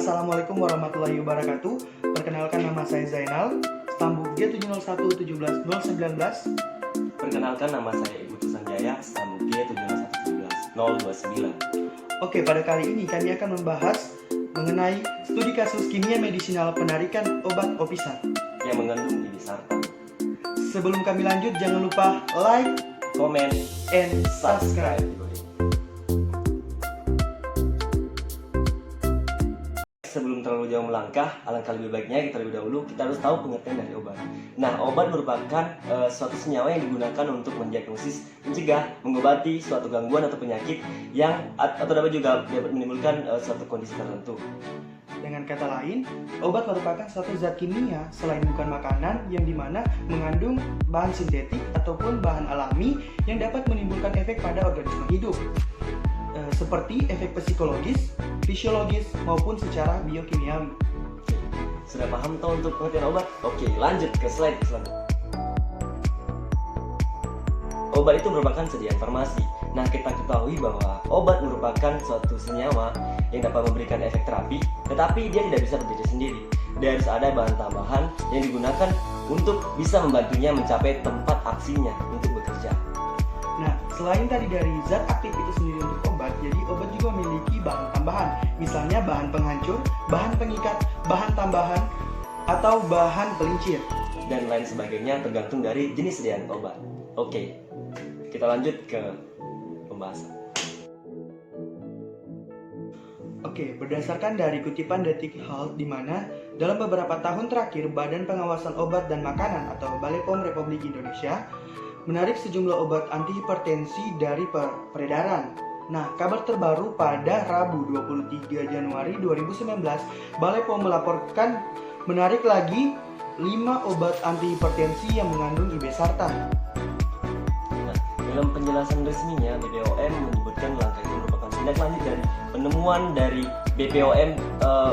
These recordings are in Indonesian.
Assalamualaikum warahmatullahi wabarakatuh. Perkenalkan, nama saya Zainal, stambuk G701170019. Perkenalkan, nama saya Ibu Sanjaya, stambuk G701170029. Oke, pada kali ini kami akan membahas mengenai studi kasus kimia medisinal penarikan obat opisan yang mengandung irbesartan. Sebelum kami lanjut, jangan lupa like, Komen, and subscribe. Sebelum terlalu jauh melangkah, alangkah lebih baiknya terlebih dahulu kita harus tahu pengertian dari obat. Nah, obat merupakan suatu senyawa yang digunakan untuk mendiagnosis, mencegah, mengobati suatu gangguan atau penyakit yang atau dapat menimbulkan suatu kondisi tertentu. Dengan kata lain, obat merupakan suatu zat kimia selain bukan makanan yang dimana mengandung bahan sintetik ataupun bahan alami yang dapat menimbulkan efek pada organisme hidup, seperti efek psikologis, fisiologis, maupun secara biokimiawi. Sudah paham toh untuk pengertian obat? Oke, lanjut ke slide selanjutnya. Obat itu merupakan sediaan farmasi. Nah, kita ketahui bahwa obat merupakan suatu senyawa yang dapat memberikan efek terapi, tetapi dia tidak bisa berdiri sendiri. Dia harus ada bahan tambahan yang digunakan untuk bisa membantunya mencapai tempat aksinya untuk bekerja. Nah, selain tadi dari zat aktif itu sendiri untuk obat, jadi obat juga memiliki bahan tambahan, misalnya bahan penghancur, bahan pengikat, bahan tambahan, atau bahan pelincir, dan lain sebagainya tergantung dari jenis sediaan obat. Oke, kita lanjut ke pembahasan. Oke, berdasarkan dari kutipan Detik Health, di mana dalam beberapa tahun terakhir Badan Pengawasan Obat dan Makanan atau BPOM Republik Indonesia menarik sejumlah obat antihipertensi dari peredaran. Nah, kabar terbaru pada Rabu 23 Januari 2019, BPOM melaporkan menarik lagi 5 obat antihipertensi yang mengandung irbesartan. Nah, dalam penjelasan resminya, BPOM menyebutkan langkah itu merupakan tindak lanjut dari penemuan dari BPOM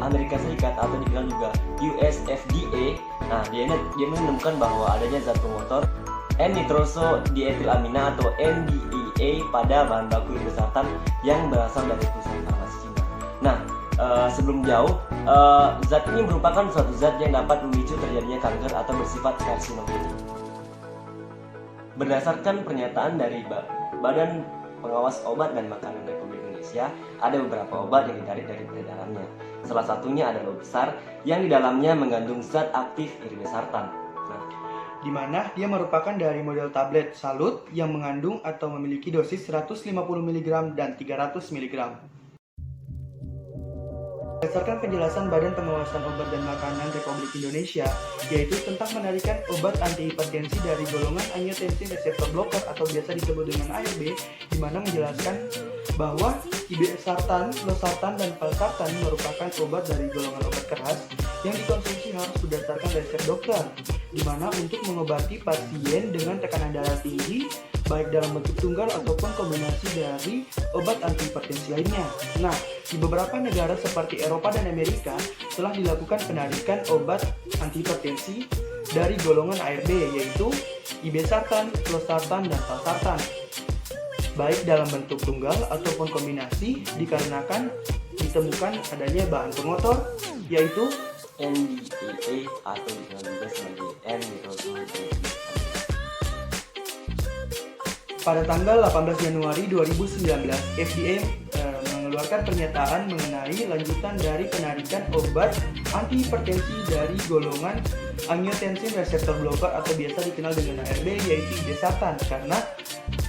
Amerika Serikat atau dibilang juga US FDA. Nah, dia menemukan bahwa adanya zat promotor N-nitrosodietilamina atau NDEA pada bahan baku irbesartan yang berasal dari perusahaan farmasi Cina. Nah, sebelum jauh, zat ini merupakan suatu zat yang dapat memicu terjadinya kanker atau bersifat karsinogenik. Berdasarkan pernyataan dari Badan Pengawas Obat dan Makanan Republik Indonesia, ada beberapa obat yang ditarik dari peredarannya. Salah satunya adalah besar yang di dalamnya mengandung zat aktif irbesartan. Di mana dia merupakan dari model tablet salut yang mengandung atau memiliki dosis 150 mg dan 300 mg. Berdasarkan penjelasan Badan Pengawasan Obat dan Makanan Republik Indonesia, yaitu tentang menarikan obat antihipertensi dari golongan angiotensin reseptor blocker atau biasa disebut dengan ARB, di mana menjelaskan bahwa irbesartan, losartan, dan valsartan merupakan obat dari golongan obat keras yang dikonsumsi harus berdasarkan resep dokter, di mana untuk mengobati pasien dengan tekanan darah tinggi, baik dalam bentuk tunggal ataupun kombinasi dari obat antihipertensi lainnya. Nah, di beberapa negara seperti Eropa dan Amerika telah dilakukan penarikan obat antihipertensi dari golongan ARB, yaitu irbesartan, losartan, dan valsartan, baik dalam bentuk tunggal ataupun kombinasi, dikarenakan ditemukan adanya bahan pengotor, yaitu NDEA atau dikenal juga sebagai N-nitrosodietilamina. Pada tanggal 18 Januari 2019, FDA mengeluarkan pernyataan mengenai lanjutan dari penarikan obat antihipertensi dari golongan angiotensin reseptor blocker atau biasa dikenal dengan ARB, yaitu irbesartan, karena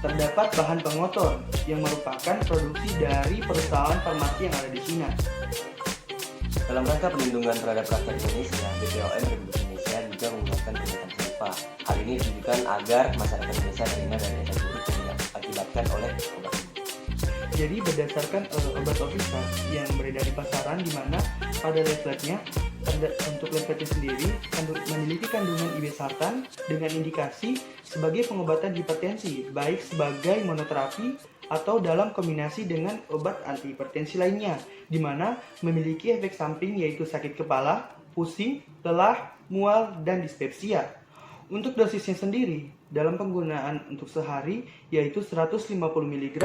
terdapat bahan pengotor yang merupakan produksi dari perusahaan farmasi yang ada di Cina. Dalam rangka perlindungan terhadap rakyat Indonesia, BPOM Republik Indonesia juga mengeluarkan pernyataan serupa. Hal ini ditujukan agar masyarakat Indonesia terhindar dari efek buruk yang diakibatkan oleh obat ini. Jadi berdasarkan obat opisan yang beredar di pasaran, di mana pada leafletnya untuk leafletnya sendiri memiliki kandungan irbesartan dengan indikasi sebagai pengobatan hipertensi, baik sebagai monoterapi atau dalam kombinasi dengan obat antihipertensi lainnya, di mana memiliki efek samping yaitu sakit kepala, pusing, lelah, mual, dan dispepsia. Untuk dosisnya sendiri, dalam penggunaan untuk sehari yaitu 150 mg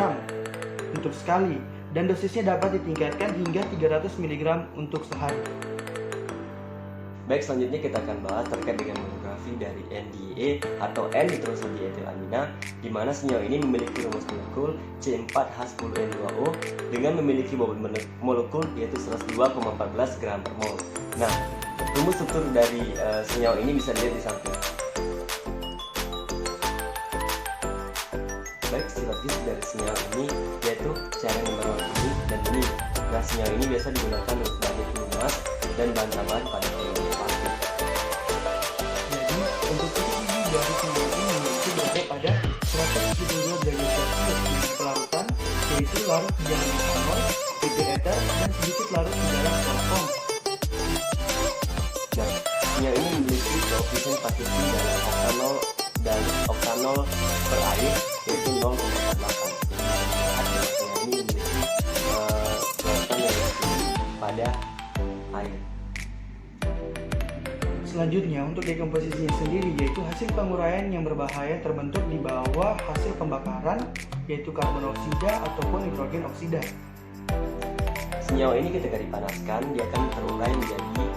untuk sekali. dan dosisnya dapat ditingkatkan hingga 300 mg untuk sehari. Baik, selanjutnya kita akan bahas terkait dengan monografi dari NDA atau N-nitrosodietilamina, di mana senyawa ini memiliki rumus molekul C4H10N2O dengan memiliki bobot molekul yaitu 102,14 gram per mol. Nah, rumus struktur dari senyawa ini bisa dilihat di samping. Baik, sifat fisik dari senyawa ini yaitu cairan yang berwarna kuning dan bening. Nah, senyawa ini biasa digunakan sebagai pelumas dan bahan tambahan pada plastik. Jadi, untuk titik ini dari senyawa ini memiliki berada pada 172 derajat Celcius dengan pelarutan, yaitu larut di dalam etanol, PP ether, dan sedikit larut di dalam kloroform. Nah, senyawa ini memiliki koefisien partisi dalam oktanol dan oktanol per air yaitu 0,48. Senyawa ini memiliki pelarutan yang tinggi pada air. Selanjutnya, untuk dekomposisinya sendiri, yaitu hasil penguraian yang berbahaya terbentuk di bawah hasil pembakaran, yaitu karbon oksida ataupun nitrogen oksida. Senyawa ini ketika dipanaskan dia akan terurai menjadi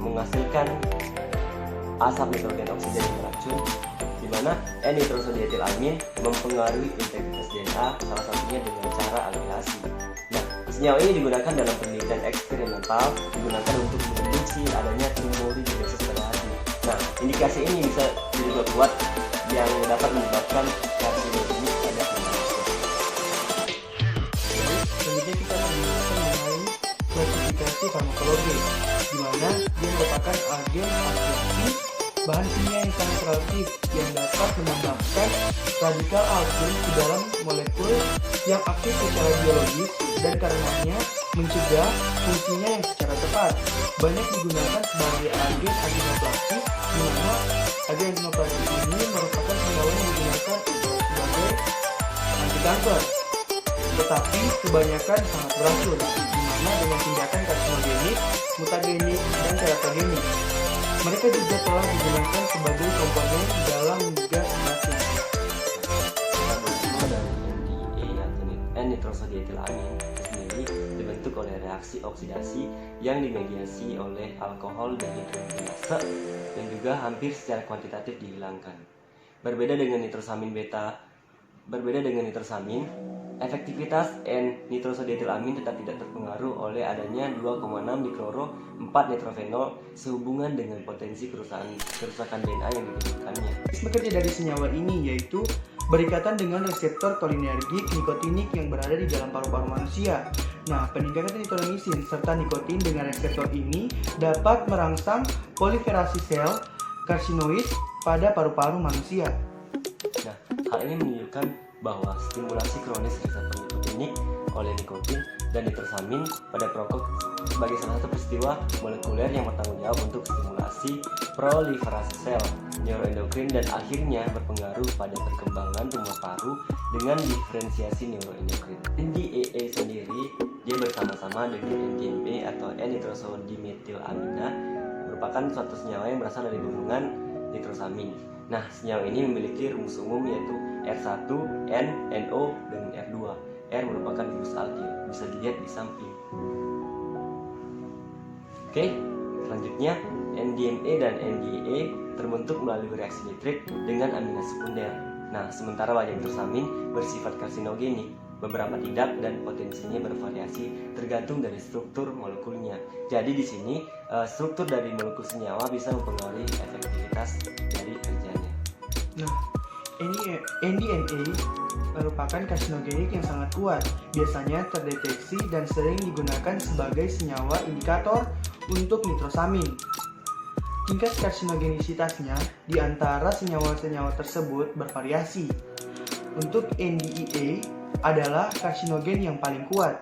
menghasilkan asap nitrogen oksida yang beracun, di mana N-nitrosodietilamin mempengaruhi integritas DNA, salah satunya dengan cara alkilasi. Nah, senyawa ini digunakan dalam penelitian eksperimental, digunakan untuk mendeteksi adanya tremori di basis pada hati. Nah, indikasi ini bisa diduga kuat yang dapat menyebabkan karsinogenik pada manusia. Selanjutnya kita akan menjelaskan mengenai klasifikasi farmakologi, di mana dia merupakan agen aktisi bahan kimia yang sangat relatif yang dapat menambahkan radikal alkil ke dalam molekul yang aktif secara biologis dan karenanya mencegah fungsinya yang secara tepat. Banyak digunakan sebagai agen antinoplastik, di mana agen antinoplastik ini merupakan senyawa yang digunakan sebagai anti kanker, tetapi kebanyakan sangat beracun, di mana dengan tindakan karsinogenik, mutagenik, dan teratogenik. Mereka juga telah digunakan sebagai komponen dalam gas mesin. NDA atau N-nitrosodietilamin sendiri dibentuk oleh reaksi oksidasi yang dimediasi oleh alkohol dan hidrogenase dan juga hampir secara kuantitatif dihilangkan. Berbeda dengan nitrosamin, efektivitas N-nitrosodietilamin tetap tidak terpengaruh oleh adanya 2,6 dikloro 4 nitrofenol sehubungan dengan potensi kerusakan DNA yang ditimbulkannya. Mekanisme kerja dari senyawa ini yaitu berikatan dengan reseptor kolinergik nikotinik yang berada di dalam paru-paru manusia. Nah, peningkatan nitroglisin serta nikotin dengan reseptor ini dapat merangsang proliferasi sel karsinoid pada paru-paru manusia. Nah, hal ini menunjukkan bahwa stimulasi kronis reseptor nikotinik oleh nikotin dan nitrosamin pada perokok sebagai salah satu peristiwa molekuler yang bertanggung jawab untuk stimulasi proliferasi sel neuroendokrin dan akhirnya berpengaruh pada perkembangan tumor paru dengan diferensiasi neuroendokrin. NDAA sendiri dia bersama-sama dengan NDMA atau N-nitrosodimetilamina merupakan suatu senyawa yang berasal dari gabungan nitrosamin. Nah, senyawa ini memiliki rumus umum yaitu R1, N, NO, dengan R2. R merupakan gugus alkil, bisa dilihat di samping. Oke, selanjutnya NDMA dan NDA terbentuk melalui reaksi nitrit dengan amina sekunder. Nah, sementara wajah nitrosamin bersifat karsinogenik, beberapa tidak dan potensinya bervariasi tergantung dari struktur molekulnya. Jadi di sini struktur dari molekul senyawa bisa mempengaruhi efektivitas dari kerjanya. Nah, NDMA merupakan karsinogenik yang sangat kuat, biasanya terdeteksi dan sering digunakan sebagai senyawa indikator untuk nitrosamin. Tingkat karsinogenisitasnya di antara senyawa-senyawa tersebut bervariasi. Untuk NDEA adalah karsinogen yang paling kuat.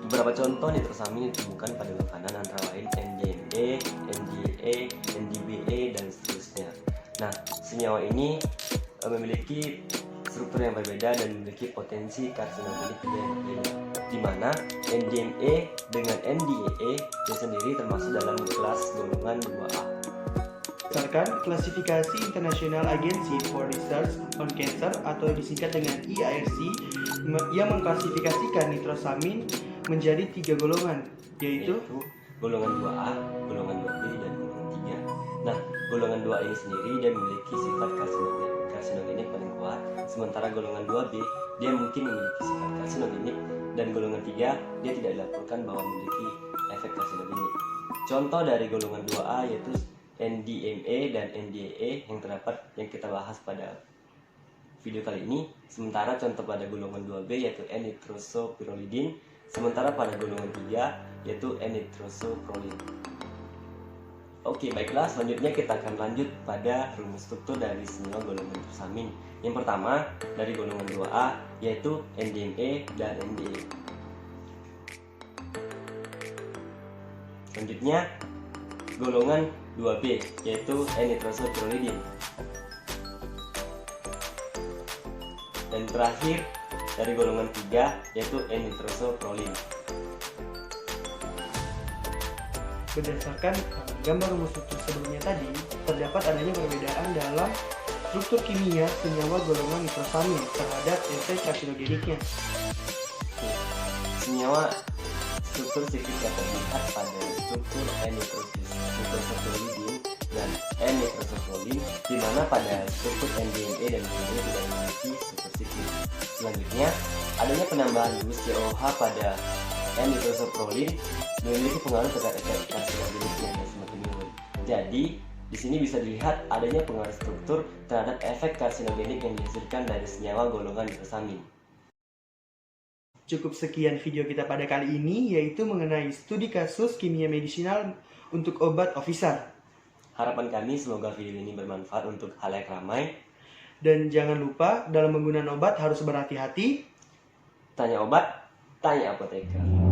Beberapa contoh nitrosamin ditemukan pada makanan antara lain NDMA, NDA, NDBA, dan seterusnya. Nah, senyawa ini memiliki struktur yang berbeda dan memiliki potensi karsinogenik di mana NDMA dengan NDAA sendiri termasuk dalam kelas golongan 2A. Berdasarkan klasifikasi International Agency for Research on Cancer atau disingkat dengan IARC yang mengklasifikasikan nitrosamin menjadi 3 golongan, yaitu golongan 2A, golongan 2B, dan golongan 3. Nah, golongan 2 ini sendiri dia memiliki sifat karsinogenik paling kuat, sementara golongan 2B dia mungkin memiliki sifat karsinogenik, dan golongan 3 dia tidak dilaporkan bahwa memiliki efek karsinogenik. Contoh dari golongan 2A yaitu NDMA dan NDAA yang kita bahas pada video kali ini. Sementara contoh pada golongan 2B yaitu N-nitrosopyrrolidin, sementara pada golongan 3 yaitu N-nitrosoprolin. Oke, baiklah, selanjutnya kita akan lanjut pada rumus struktur dari senyawa golongan nitrosamin. Yang pertama dari golongan 2A yaitu NDMA dan NDA. Selanjutnya golongan 2B yaitu N-nitrosopyrrolidin. Dan terakhir dari golongan 3 yaitu N-nitrosoprolin. berdasarkan gambar rumus struktur sebelumnya tadi, terdapat adanya perbedaan dalam struktur kimia senyawa golongan nitrosamin terhadap efek karsinogeniknya. Senyawa struktur siklik dapat dilihat pada struktur N-nitrosopyrrolidin dan N-nitrosoprolin, di mana pada struktur NDMA dan NDA tidak memiliki struktur siklik. Selanjutnya, adanya penambahan gugus COH pada N-nitrosoprolin memiliki pengaruh terhadap efek karsinogenik yang semakin menurun. Jadi, di sini bisa dilihat adanya pengaruh struktur terhadap efek karsinogenik yang dihasilkan dari senyawa golongan nitrosamin. Cukup sekian video kita pada kali ini, yaitu mengenai studi kasus kimia medisinal untuk obat Ovisar. Harapan kami semoga video ini bermanfaat untuk halayak ramai. Dan jangan lupa, dalam menggunakan obat harus berhati-hati. Tanya obat, tanya apoteker.